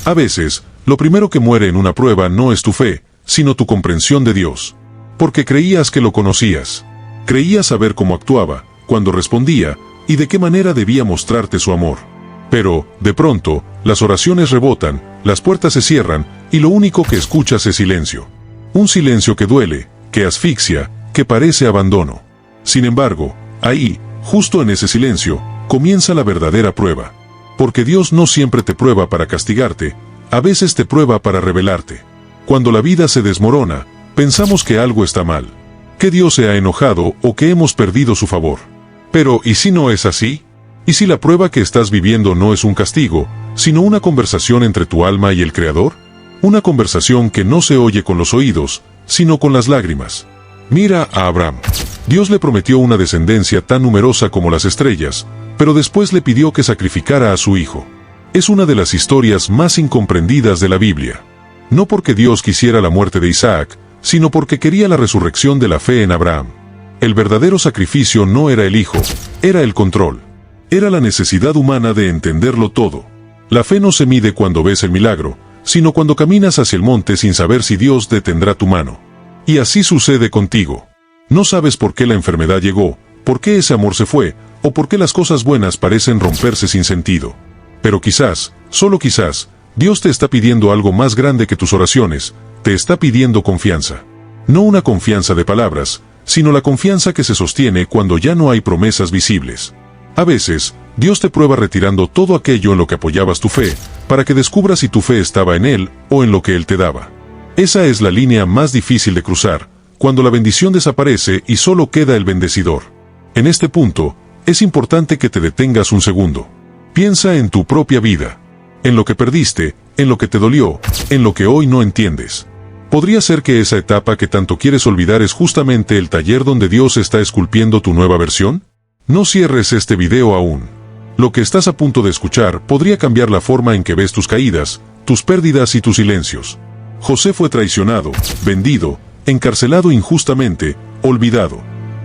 A veces, lo primero que muere en una prueba no es tu fe, sino tu comprensión de Dios. Porque creías que lo conocías. Creías saber cómo actuaba, cuando respondía, y de qué manera debía mostrarte su amor. Pero, de pronto, las oraciones rebotan, las puertas se cierran, y lo único que escuchas es silencio. Un silencio que duele, que asfixia, que parece abandono. Sin embargo, ahí, justo en ese silencio, comienza la verdadera prueba. Porque Dios no siempre te prueba para castigarte, a veces te prueba para revelarte. Cuando la vida se desmorona, pensamos que algo está mal, que Dios se ha enojado o que hemos perdido su favor. Pero, ¿y si no es así? ¿Y si la prueba que estás viviendo no es un castigo, sino una conversación entre tu alma y el Creador? Una conversación que no se oye con los oídos, sino con las lágrimas. Mira a Abraham. Dios le prometió una descendencia tan numerosa como las estrellas, pero después le pidió que sacrificara a su hijo. Es una de las historias más incomprendidas de la Biblia. No porque Dios quisiera la muerte de Isaac, sino porque quería la resurrección de la fe en Abraham. El verdadero sacrificio no era el hijo, era el control. Era la necesidad humana de entenderlo todo. La fe no se mide cuando ves el milagro, sino cuando caminas hacia el monte sin saber si Dios detendrá tu mano. Y así sucede contigo. No sabes por qué la enfermedad llegó, por qué ese amor se fue, o por qué las cosas buenas parecen romperse sin sentido. Pero quizás, solo quizás, Dios te está pidiendo algo más grande que tus oraciones, te está pidiendo confianza. No una confianza de palabras, sino la confianza que se sostiene cuando ya no hay promesas visibles. A veces, Dios te prueba retirando todo aquello en lo que apoyabas tu fe, para que descubras si tu fe estaba en Él o en lo que Él te daba. Esa es la línea más difícil de cruzar, cuando la bendición desaparece y solo queda el bendecidor. En este punto, es importante que te detengas un segundo. Piensa en tu propia vida, en lo que perdiste, en lo que te dolió, en lo que hoy no entiendes. ¿Podría ser que esa etapa que tanto quieres olvidar es justamente el taller donde Dios está esculpiendo tu nueva versión? No cierres este video aún. Lo que estás a punto de escuchar podría cambiar la forma en que ves tus caídas, tus pérdidas y tus silencios. José fue traicionado, vendido, encarcelado injustamente, olvidado.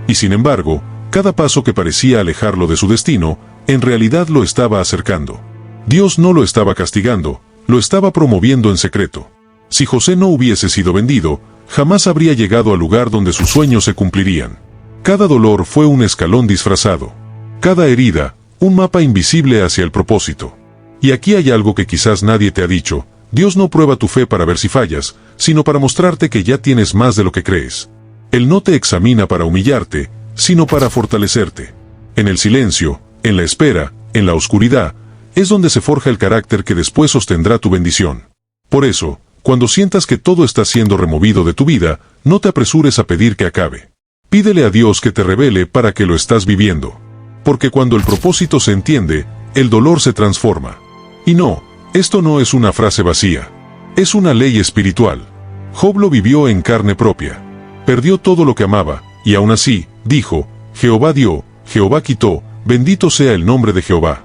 Y sin embargo, cada paso que parecía alejarlo de su destino, en realidad lo estaba acercando. Dios no lo estaba castigando, lo estaba promoviendo en secreto. Si José no hubiese sido vendido, jamás habría llegado al lugar donde sus sueños se cumplirían. Cada dolor fue un escalón disfrazado. Cada herida, un mapa invisible hacia el propósito. Y aquí hay algo que quizás nadie te ha dicho. Dios no prueba tu fe para ver si fallas, sino para mostrarte que ya tienes más de lo que crees. Él no te examina para humillarte, sino para fortalecerte. En el silencio, en la espera, en la oscuridad, es donde se forja el carácter que después sostendrá tu bendición. Por eso, cuando sientas que todo está siendo removido de tu vida, no te apresures a pedir que acabe. Pídele a Dios que te revele para que lo estás viviendo. Porque cuando el propósito se entiende, el dolor se transforma. Y no, esto no es una frase vacía. Es una ley espiritual. Job lo vivió en carne propia. Perdió todo lo que amaba, y aún así, dijo, Jehová dio, Jehová quitó, bendito sea el nombre de Jehová.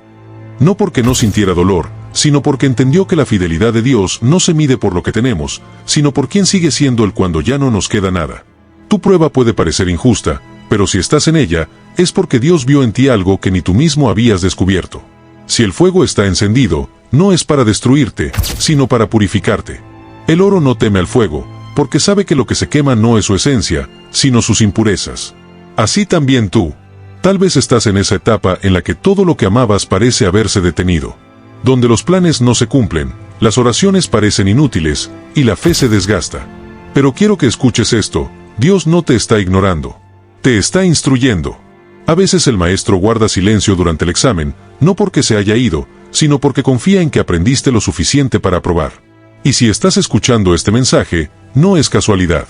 No porque no sintiera dolor, sino porque entendió que la fidelidad de Dios no se mide por lo que tenemos, sino por quién sigue siendo Él cuando ya no nos queda nada. Tu prueba puede parecer injusta, pero si estás en ella, es porque Dios vio en ti algo que ni tú mismo habías descubierto. Si el fuego está encendido, no es para destruirte, sino para purificarte. El oro no teme al fuego, porque sabe que lo que se quema no es su esencia, sino sus impurezas. Así también tú. Tal vez estás en esa etapa en la que todo lo que amabas parece haberse detenido. Donde los planes no se cumplen, las oraciones parecen inútiles, y la fe se desgasta. Pero quiero que escuches esto, Dios no te está ignorando. Te está instruyendo. A veces el maestro guarda silencio durante el examen, no porque se haya ido, sino porque confía en que aprendiste lo suficiente para aprobar. Y si estás escuchando este mensaje, no es casualidad.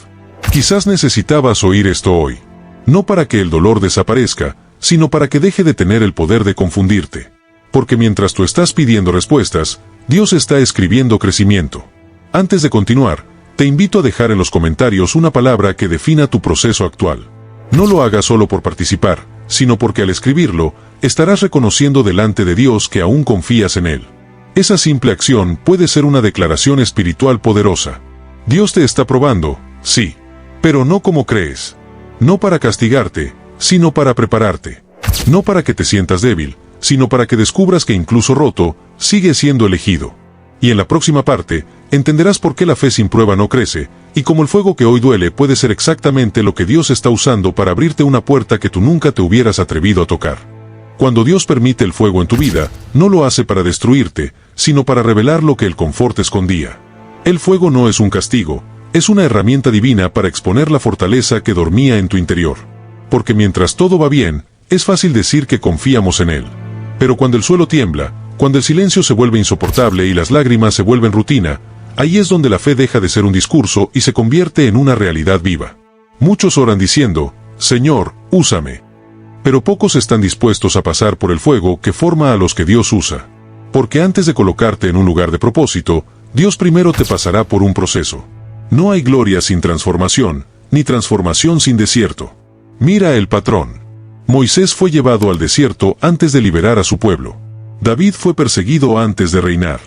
Quizás necesitabas oír esto hoy. No para que el dolor desaparezca, sino para que deje de tener el poder de confundirte. Porque mientras tú estás pidiendo respuestas, Dios está escribiendo crecimiento. Antes de continuar, te invito a dejar en los comentarios una palabra que defina tu proceso actual. No lo hagas solo por participar, sino porque al escribirlo, estarás reconociendo delante de Dios que aún confías en Él. Esa simple acción puede ser una declaración espiritual poderosa. Dios te está probando, sí, pero no como crees. No para castigarte, sino para prepararte. No para que te sientas débil, sino para que descubras que incluso roto, sigues siendo elegido. Y en la próxima parte, entenderás por qué la fe sin prueba no crece, y cómo el fuego que hoy duele puede ser exactamente lo que Dios está usando para abrirte una puerta que tú nunca te hubieras atrevido a tocar. Cuando Dios permite el fuego en tu vida, no lo hace para destruirte, sino para revelar lo que el confort escondía. El fuego no es un castigo, es una herramienta divina para exponer la fortaleza que dormía en tu interior. Porque mientras todo va bien, es fácil decir que confiamos en Él. Pero cuando el suelo tiembla, cuando el silencio se vuelve insoportable y las lágrimas se vuelven rutina, ahí es donde la fe deja de ser un discurso y se convierte en una realidad viva. Muchos oran diciendo, Señor, úsame. Pero pocos están dispuestos a pasar por el fuego que forma a los que Dios usa. Porque antes de colocarte en un lugar de propósito, Dios primero te pasará por un proceso. No hay gloria sin transformación, ni transformación sin desierto. Mira el patrón. Moisés fue llevado al desierto antes de liberar a su pueblo. David fue perseguido antes de reinar.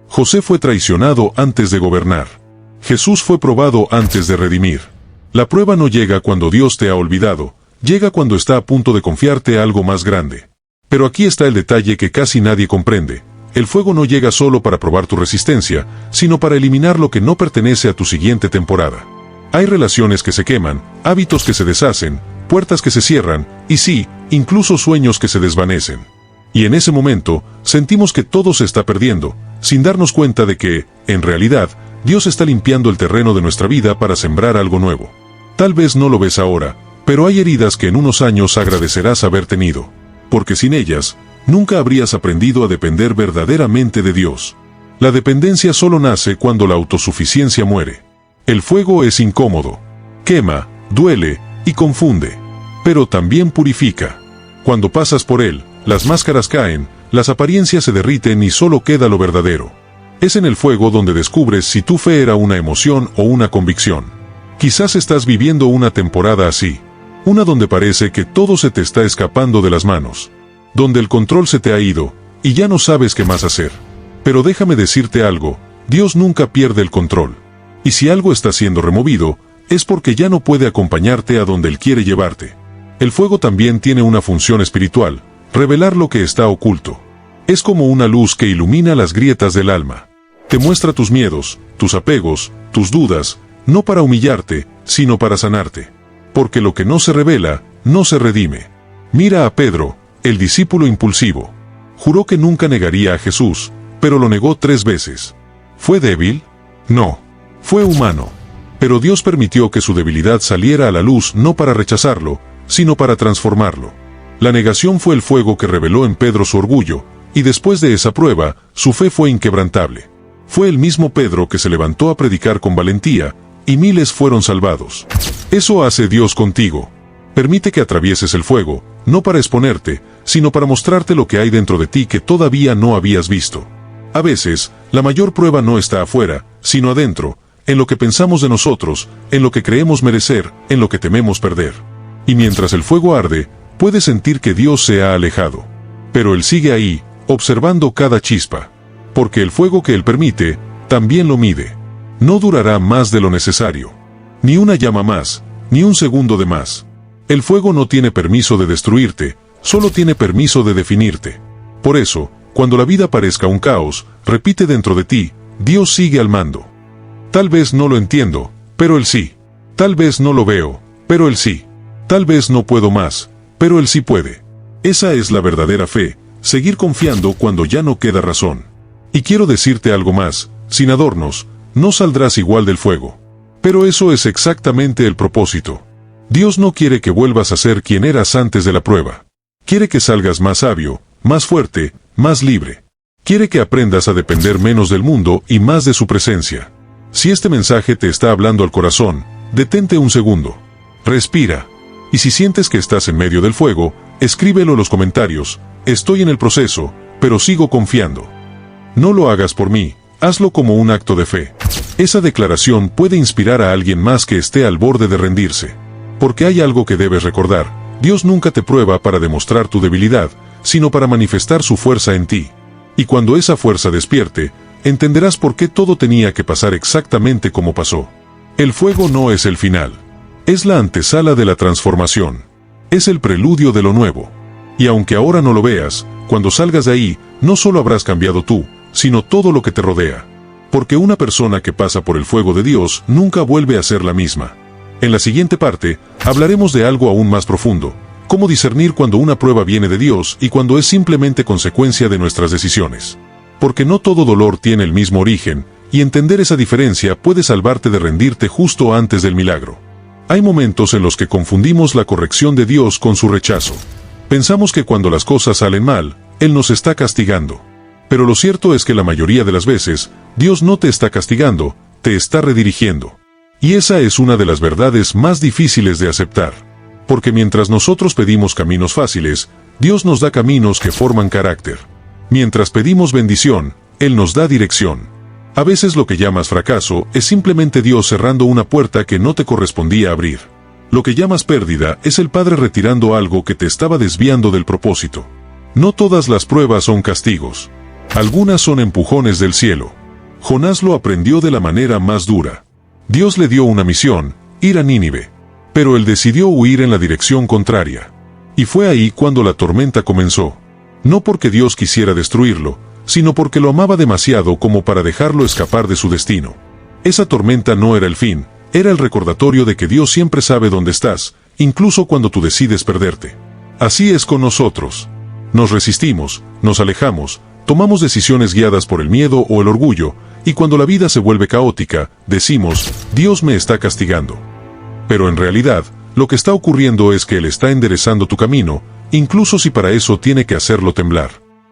José fue traicionado antes de gobernar. Jesús fue probado antes de redimir. La prueba no llega cuando Dios te ha olvidado, llega cuando está a punto de confiarte algo más grande. Pero aquí está el detalle que casi nadie comprende. El fuego no llega solo para probar tu resistencia, sino para eliminar lo que no pertenece a tu siguiente temporada. Hay relaciones que se queman, hábitos que se deshacen, puertas que se cierran, y sí, incluso sueños que se desvanecen. Y en ese momento, sentimos que todo se está perdiendo, sin darnos cuenta de que, en realidad, Dios está limpiando el terreno de nuestra vida para sembrar algo nuevo. Tal vez no lo ves ahora, pero hay heridas que en unos años agradecerás haber tenido. Porque sin ellas, nunca habrías aprendido a depender verdaderamente de Dios. La dependencia solo nace cuando la autosuficiencia muere. El fuego es incómodo, quema, duele y confunde, pero también purifica. Cuando pasas por él, las máscaras caen, las apariencias se derriten y solo queda lo verdadero. Es en el fuego donde descubres si tu fe era una emoción o una convicción. Quizás estás viviendo una temporada así. Una donde parece que todo se te está escapando de las manos. Donde el control se te ha ido, y ya no sabes qué más hacer. Pero déjame decirte algo, Dios nunca pierde el control. Y si algo está siendo removido, es porque ya no puede acompañarte a donde Él quiere llevarte. El fuego también tiene una función espiritual, revelar lo que está oculto. Es como una luz que ilumina las grietas del alma. Te muestra tus miedos, tus apegos, tus dudas, no para humillarte, sino para sanarte. Porque lo que no se revela, no se redime. Mira a Pedro, el discípulo impulsivo. Juró que nunca negaría a Jesús, pero lo negó 3 veces. ¿Fue débil? No. Fue humano. Pero Dios permitió que su debilidad saliera a la luz no para rechazarlo, sino para transformarlo. La negación fue el fuego que reveló en Pedro su orgullo, y después de esa prueba, su fe fue inquebrantable. Fue el mismo Pedro que se levantó a predicar con valentía, y miles fueron salvados. Eso hace Dios contigo. Permite que atravieses el fuego, no para exponerte, sino para mostrarte lo que hay dentro de ti que todavía no habías visto. A veces, la mayor prueba no está afuera, sino adentro, en lo que pensamos de nosotros, en lo que creemos merecer, en lo que tememos perder. Y mientras el fuego arde, puedes sentir que Dios se ha alejado. Pero Él sigue ahí, observando cada chispa. Porque el fuego que Él permite, también lo mide. No durará más de lo necesario. Ni una llama más, ni un segundo de más. El fuego no tiene permiso de destruirte, solo tiene permiso de definirte. Por eso, cuando la vida parezca un caos, repite dentro de ti, Dios sigue al mando. Tal vez no lo entiendo, pero Él sí. Tal vez no lo veo, pero Él sí. Tal vez no puedo más, pero Él sí puede. Esa es la verdadera fe, seguir confiando cuando ya no queda razón. Y quiero decirte algo más, sin adornos, no saldrás igual del fuego. Pero eso es exactamente el propósito. Dios no quiere que vuelvas a ser quien eras antes de la prueba. Quiere que salgas más sabio, más fuerte, más libre. Quiere que aprendas a depender menos del mundo y más de su presencia. Si este mensaje te está hablando al corazón, detente un segundo. Respira. Y si sientes que estás en medio del fuego, escríbelo en los comentarios. Estoy en el proceso, pero sigo confiando. No lo hagas por mí, hazlo como un acto de fe. Esa declaración puede inspirar a alguien más que esté al borde de rendirse. Porque hay algo que debes recordar, Dios nunca te prueba para demostrar tu debilidad, sino para manifestar su fuerza en ti. Y cuando esa fuerza despierte, entenderás por qué todo tenía que pasar exactamente como pasó. El fuego no es el final. Es la antesala de la transformación. Es el preludio de lo nuevo. Y aunque ahora no lo veas, cuando salgas de ahí, no solo habrás cambiado tú, sino todo lo que te rodea. Porque una persona que pasa por el fuego de Dios nunca vuelve a ser la misma. En la siguiente parte, hablaremos de algo aún más profundo, cómo discernir cuando una prueba viene de Dios y cuando es simplemente consecuencia de nuestras decisiones. Porque no todo dolor tiene el mismo origen, y entender esa diferencia puede salvarte de rendirte justo antes del milagro. Hay momentos en los que confundimos la corrección de Dios con su rechazo. Pensamos que cuando las cosas salen mal, Él nos está castigando. Pero lo cierto es que la mayoría de las veces, Dios no te está castigando, te está redirigiendo. Y esa es una de las verdades más difíciles de aceptar. Porque mientras nosotros pedimos caminos fáciles, Dios nos da caminos que forman carácter. Mientras pedimos bendición, Él nos da dirección. A veces lo que llamas fracaso es simplemente Dios cerrando una puerta que no te correspondía abrir. Lo que llamas pérdida es el Padre retirando algo que te estaba desviando del propósito. No todas las pruebas son castigos. Algunas son empujones del cielo. Jonás lo aprendió de la manera más dura. Dios le dio una misión, ir a Nínive. Pero él decidió huir en la dirección contraria. Y fue ahí cuando la tormenta comenzó. No porque Dios quisiera destruirlo, sino porque lo amaba demasiado como para dejarlo escapar de su destino. Esa tormenta no era el fin, era el recordatorio de que Dios siempre sabe dónde estás, incluso cuando tú decides perderte. Así es con nosotros. Nos resistimos, nos alejamos, tomamos decisiones guiadas por el miedo o el orgullo, y cuando la vida se vuelve caótica, decimos, Dios me está castigando. Pero en realidad, lo que está ocurriendo es que Él está enderezando tu camino, incluso si para eso tiene que hacerlo temblar.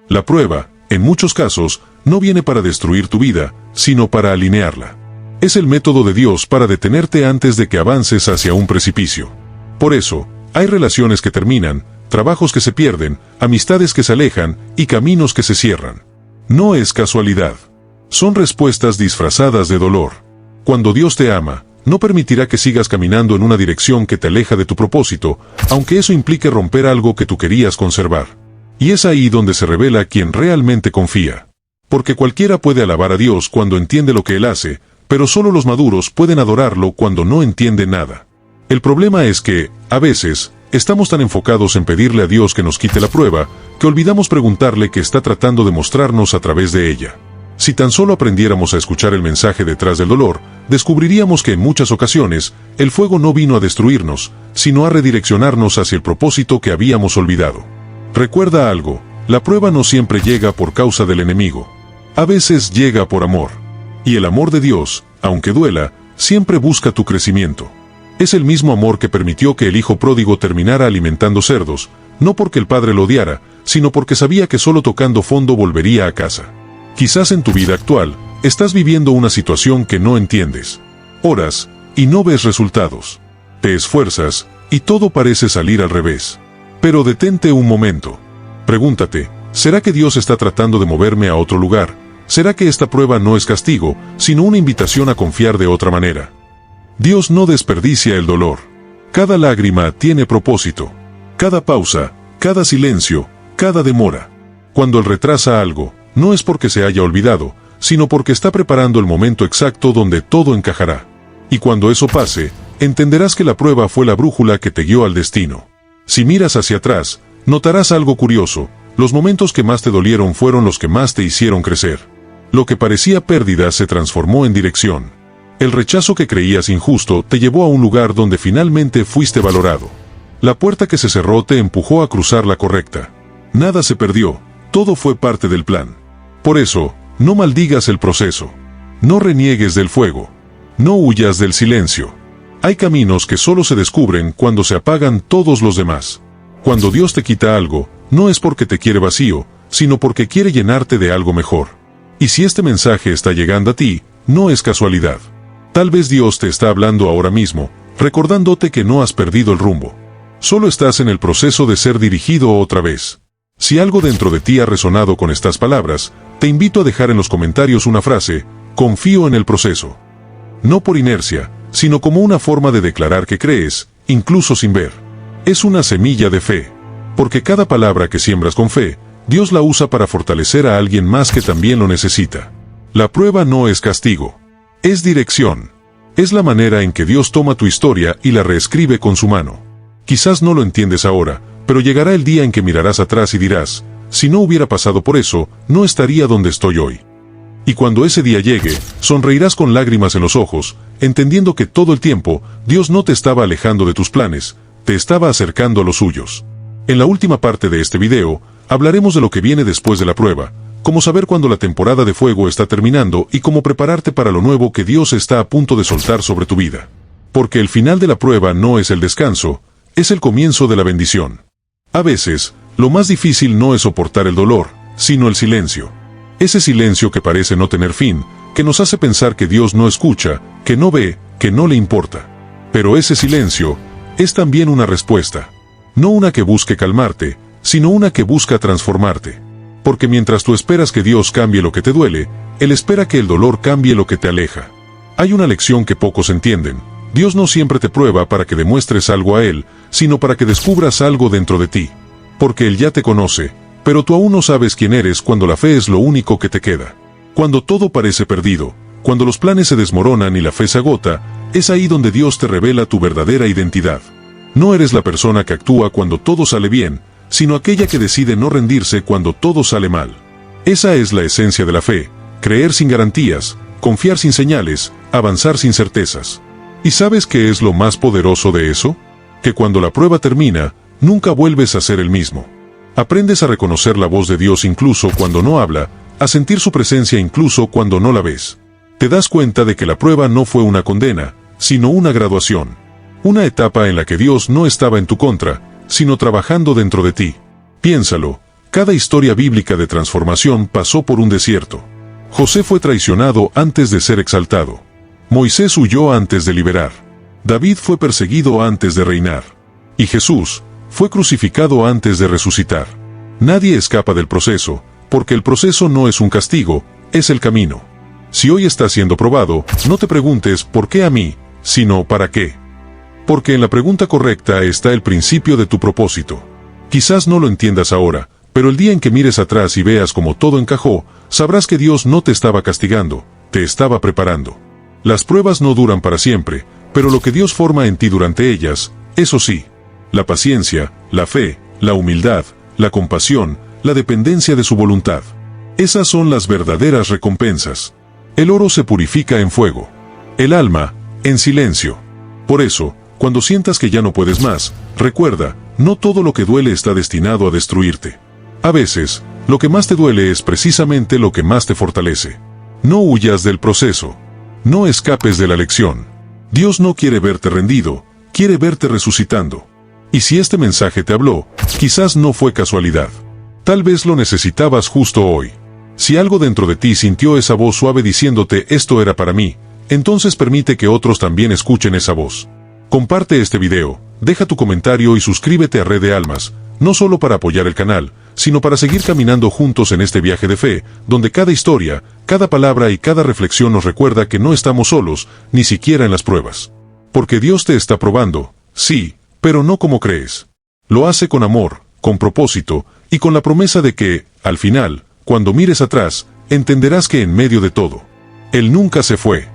La prueba, en muchos casos, no viene para destruir tu vida, sino para alinearla. Es el método de Dios para detenerte antes de que avances hacia un precipicio. Por eso, hay relaciones que terminan, trabajos que se pierden, amistades que se alejan y caminos que se cierran. No es casualidad. Son respuestas disfrazadas de dolor. Cuando Dios te ama, no permitirá que sigas caminando en una dirección que te aleja de tu propósito, aunque eso implique romper algo que tú querías conservar. Y es ahí donde se revela quién realmente confía. Porque cualquiera puede alabar a Dios cuando entiende lo que Él hace, pero solo los maduros pueden adorarlo cuando no entienden nada. El problema es que, a veces, estamos tan enfocados en pedirle a Dios que nos quite la prueba, que olvidamos preguntarle qué está tratando de mostrarnos a través de ella. Si tan solo aprendiéramos a escuchar el mensaje detrás del dolor, descubriríamos que en muchas ocasiones, el fuego no vino a destruirnos, sino a redireccionarnos hacia el propósito que habíamos olvidado. Recuerda algo, la prueba no siempre llega por causa del enemigo. A veces llega por amor. Y el amor de Dios, aunque duela, siempre busca tu crecimiento. Es el mismo amor que permitió que el hijo pródigo terminara alimentando cerdos, no porque el padre lo odiara, sino porque sabía que solo tocando fondo volvería a casa. Quizás en tu vida actual, estás viviendo una situación que no entiendes. Oras, y no ves resultados. Te esfuerzas, y todo parece salir al revés. Pero detente un momento. Pregúntate, ¿será que Dios está tratando de moverme a otro lugar? ¿Será que esta prueba no es castigo, sino una invitación a confiar de otra manera? Dios no desperdicia el dolor. Cada lágrima tiene propósito. Cada pausa, cada silencio, cada demora. Cuando Él retrasa algo, no es porque se haya olvidado, sino porque está preparando el momento exacto donde todo encajará. Y cuando eso pase, entenderás que la prueba fue la brújula que te guió al destino. Si miras hacia atrás, notarás algo curioso. Los momentos que más te dolieron fueron los que más te hicieron crecer. Lo que parecía pérdida se transformó en dirección. El rechazo que creías injusto te llevó a un lugar donde finalmente fuiste valorado. La puerta que se cerró te empujó a cruzar la correcta. Nada se perdió, todo fue parte del plan. Por eso, no maldigas el proceso. No reniegues del fuego. No huyas del silencio. Hay caminos que solo se descubren cuando se apagan todos los demás. Cuando Dios te quita algo, no es porque te quiere vacío, sino porque quiere llenarte de algo mejor. Y si este mensaje está llegando a ti, no es casualidad. Tal vez Dios te está hablando ahora mismo, recordándote que no has perdido el rumbo. Solo estás en el proceso de ser dirigido otra vez. Si algo dentro de ti ha resonado con estas palabras, te invito a dejar en los comentarios una frase: confío en el proceso. No por inercia, sino como una forma de declarar que crees, incluso sin ver. Es una semilla de fe. Porque cada palabra que siembras con fe, Dios la usa para fortalecer a alguien más que también lo necesita. La prueba no es castigo. Es dirección. Es la manera en que Dios toma tu historia y la reescribe con su mano. Quizás no lo entiendes ahora, pero llegará el día en que mirarás atrás y dirás: si no hubiera pasado por eso, no estaría donde estoy hoy. Y cuando ese día llegue, sonreirás con lágrimas en los ojos, entendiendo que todo el tiempo, Dios no te estaba alejando de tus planes, te estaba acercando a los suyos. En la última parte de este video, hablaremos de lo que viene después de la prueba, cómo saber cuándo la temporada de fuego está terminando y cómo prepararte para lo nuevo que Dios está a punto de soltar sobre tu vida. Porque el final de la prueba no es el descanso, es el comienzo de la bendición. A veces, lo más difícil no es soportar el dolor, sino el silencio. Ese silencio que parece no tener fin, que nos hace pensar que Dios no escucha, que no ve, que no le importa. Pero ese silencio es también una respuesta. No una que busque calmarte, sino una que busca transformarte. Porque mientras tú esperas que Dios cambie lo que te duele, Él espera que el dolor cambie lo que te aleja. Hay una lección que pocos entienden. Dios no siempre te prueba para que demuestres algo a Él, sino para que descubras algo dentro de ti. Porque Él ya te conoce, pero tú aún no sabes quién eres cuando la fe es lo único que te queda. Cuando todo parece perdido, cuando los planes se desmoronan y la fe se agota, es ahí donde Dios te revela tu verdadera identidad. No eres la persona que actúa cuando todo sale bien, sino aquella que decide no rendirse cuando todo sale mal. Esa es la esencia de la fe, creer sin garantías, confiar sin señales, avanzar sin certezas. ¿Y sabes qué es lo más poderoso de eso? Que cuando la prueba termina, nunca vuelves a ser el mismo. Aprendes a reconocer la voz de Dios incluso cuando no habla, a sentir su presencia incluso cuando no la ves. Te das cuenta de que la prueba no fue una condena, sino una graduación. Una etapa en la que Dios no estaba en tu contra, sino trabajando dentro de ti. Piénsalo, cada historia bíblica de transformación pasó por un desierto. José fue traicionado antes de ser exaltado. Moisés huyó antes de liberar. David fue perseguido antes de reinar. Y Jesús fue crucificado antes de resucitar. Nadie escapa del proceso, porque el proceso no es un castigo, es el camino. Si hoy estás siendo probado, no te preguntes ¿por qué a mí?, sino ¿para qué? Porque en la pregunta correcta está el principio de tu propósito. Quizás no lo entiendas ahora, pero el día en que mires atrás y veas cómo todo encajó, sabrás que Dios no te estaba castigando, te estaba preparando. Las pruebas no duran para siempre, pero lo que Dios forma en ti durante ellas, eso sí, la paciencia, la fe, la humildad, la compasión, la dependencia de su voluntad. Esas son las verdaderas recompensas. El oro se purifica en fuego. El alma, en silencio. Por eso, cuando sientas que ya no puedes más, recuerda, no todo lo que duele está destinado a destruirte. A veces, lo que más te duele es precisamente lo que más te fortalece. No huyas del proceso. No escapes de la lección. Dios no quiere verte rendido, quiere verte resucitando. Y si este mensaje te habló, quizás no fue casualidad. Tal vez lo necesitabas justo hoy. Si algo dentro de ti sintió esa voz suave diciéndote esto era para mí, entonces permite que otros también escuchen esa voz. Comparte este video, deja tu comentario y suscríbete a Red de Almas, no solo para apoyar el canal, sino para seguir caminando juntos en este viaje de fe, donde cada historia, cada palabra y cada reflexión nos recuerda que no estamos solos, ni siquiera en las pruebas. Porque Dios te está probando, sí, pero no como crees. Lo hace con amor, con propósito, y con la promesa de que, al final, cuando mires atrás, entenderás que en medio de todo, Él nunca se fue.